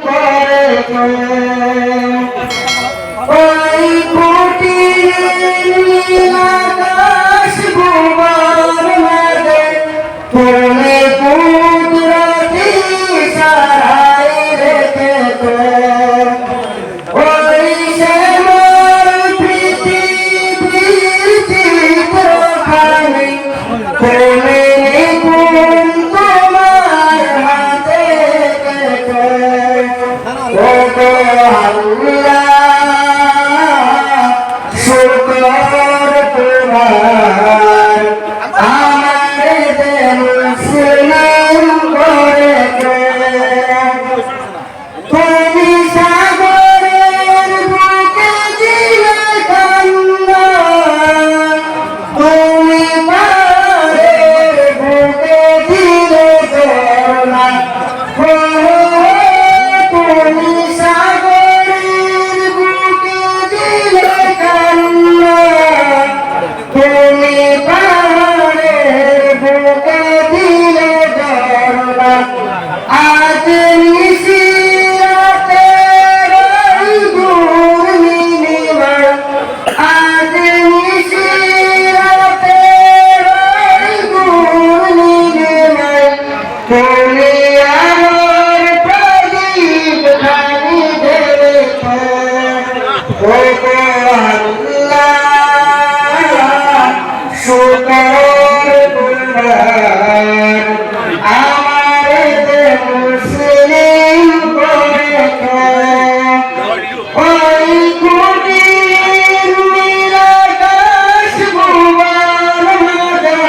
করেছে ওই কুটির আকাশ ভুবন মাঝে তুমি কুদরতি সারাই রেখেছো ওই শ্যামল পৃথিবীর চিত্রখানি তুমি নিপুণ তোমার হাতে এঁকেছো ও গো আল্লাহ শুকর তোমার আমারে যে মুসলিম করেছো তুমি সাগরের বুকে দিলে কান্না তুমি পাহাড়ের বুকে দিলে ঝরনা তুমি সাগরের বুকে দিলে কান্না তুমি পাহাড়ের বুকে দিলে ঝরনা আজ নিশিরাতে দূর নীলিমায় আজ নিশিরাতে দূর নীলিমায় তুমি আমার প্রদীপ খানি ধরেছো ও গো আল্লাহ শুকর তোমার আমারে যে মুসলিম করেছো ওই কুটির নীল আকাশ ভুবন মাঝে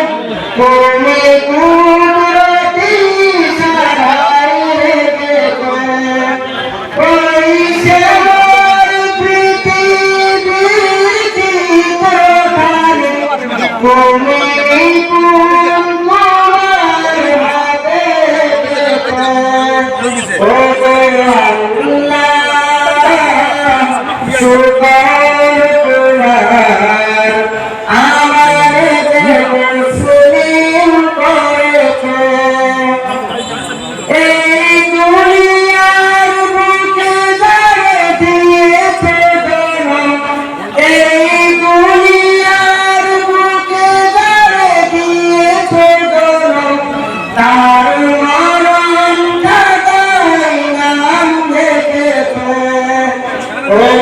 তুমি কুদরতি সারাই রেখেছো ওই শ্যামল পৃথিবীর চিত্রখানি তুমি নিপুণ তোমার হাতে এঁকেছো ও গো আল্লাহ শুকর তোমার আমারে যে মুসলিম করেছো এই দুনিয়ার বুকে যারে দিয়েছো জন্ম এই দুনিয়ার বুকে যারে দিয়েছো জন্ম তার মরণ খাতায় নাম লিখেছো ও